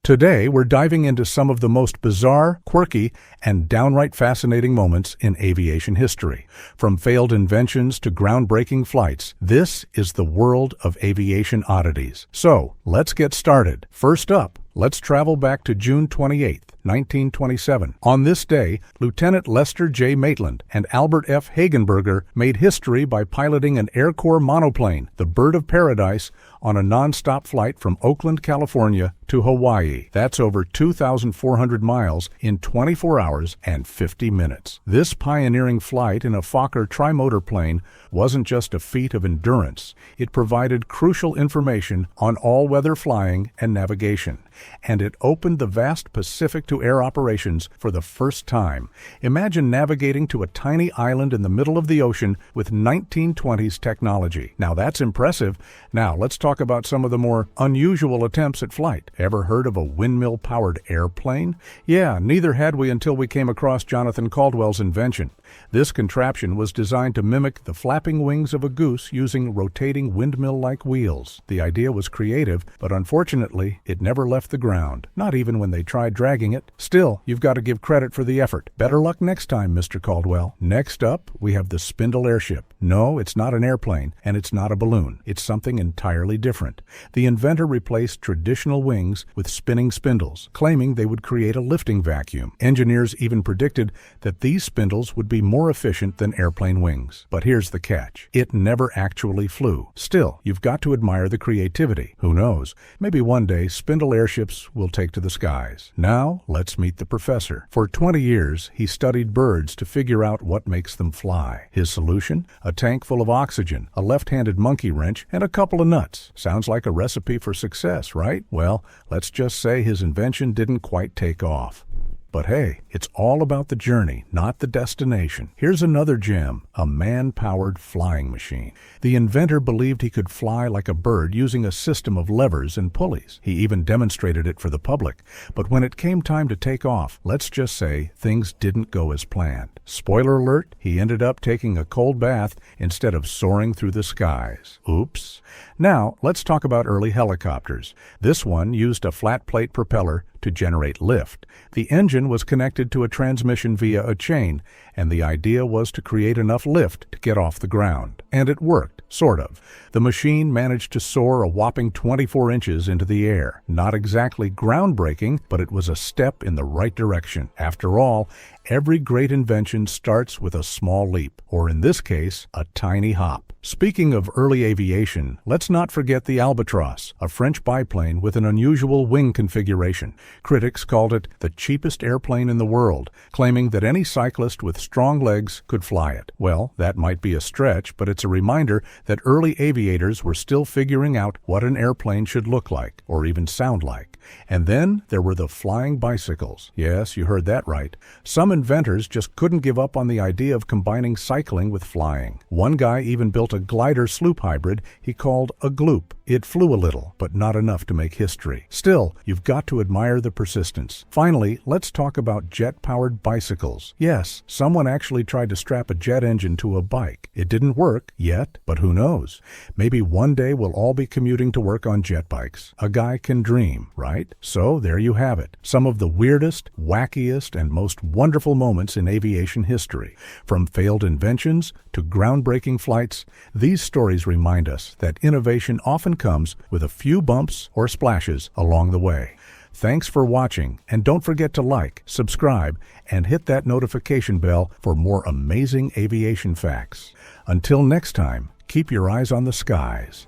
Today, we're diving into some of the most bizarre, quirky, and downright fascinating moments in aviation history. From failed inventions to groundbreaking flights, this is the world of aviation oddities. So, let's get started. First up, let's travel back to June 28, 1927. On this day, Lieutenant Lester J. Maitland and Albert F. Hagenberger made history by piloting an Air Corps monoplane, the Bird of Paradise, on a non-stop flight from Oakland, California to Hawaii. That's over 2,400 miles in 24 hours and 50 minutes. This pioneering flight in a Fokker trimotor plane wasn't just a feat of endurance. It provided crucial information on all-weather flying and navigation, and it opened the vast Pacific to air operations for the first time. Imagine navigating to a tiny island in the middle of the ocean with 1920s technology. Now that's impressive. Now let's talk about some of the more unusual attempts at flight. Ever heard of a windmill-powered airplane? Yeah, neither had we until we came across Jonathan Caldwell's invention. This contraption was designed to mimic the flapping wings of a goose using rotating windmill-like wheels. The idea was creative, but unfortunately, it never left the ground, not even when they tried dragging it. Still, you've got to give credit for the effort. Better luck next time, Mr. Caldwell. Next up, we have the Spindle airship. No, it's not an airplane, and it's not a balloon. It's something entirely different. The inventor replaced traditional wings with spinning spindles, claiming they would create a lifting vacuum. Engineers even predicted that these spindles would be more efficient than airplane wings. But here's the catch. It never actually flew. Still, you've got to admire the creativity. Who knows? Maybe one day Spindle airships will take to the skies. Now, let's meet the professor. For 20 years, he studied birds to figure out what makes them fly. His solution? A tank full of oxygen, a left-handed monkey wrench, and a couple of nuts. Sounds like a recipe for success, right? Well, let's just say his invention didn't quite take off. But hey, it's all about the journey, not the destination. Here's another gem, a man-powered flying machine. The inventor believed he could fly like a bird using a system of levers and pulleys. He even demonstrated it for the public. But when it came time to take off, let's just say things didn't go as planned. Spoiler alert, he ended up taking a cold bath instead of soaring through the skies. Oops. Now, let's talk about early helicopters. This one used a flat-plate propeller to generate lift. The engine was connected to a transmission via a chain, and the idea was to create enough lift to get off the ground. And it worked, sort of. The machine managed to soar a whopping 24 inches into the air. Not exactly groundbreaking, but it was a step in the right direction. After all, every great invention starts with a small leap, or in this case, a tiny hop. Speaking of early aviation, let's not forget the Albatross, a French biplane with an unusual wing configuration. Critics called it the cheapest airplane in the world, claiming that any cyclist with strong legs could fly it. Well, that might be a stretch, but it's a reminder that early aviators were still figuring out what an airplane should look like, or even sound like. And then there were the flying bicycles. Yes, you heard that right. Some inventors just couldn't give up on the idea of combining cycling with flying. One guy even built a glider-sloop hybrid he called a gloop. It flew a little, but not enough to make history. Still, you've got to admire the persistence. Finally, let's talk about jet-powered bicycles. Yes, someone actually tried to strap a jet engine to a bike. It didn't work yet, but who knows? Maybe one day we'll all be commuting to work on jet bikes. A guy can dream, right? So there you have it. Some of the weirdest, wackiest, and most wonderful moments in aviation history. From failed inventions to groundbreaking flights, these stories remind us that innovation often comes with a few bumps or splashes along the way. Thanks for watching, and don't forget to like, subscribe, and hit that notification bell for more amazing aviation facts. Until next time, keep your eyes on the skies.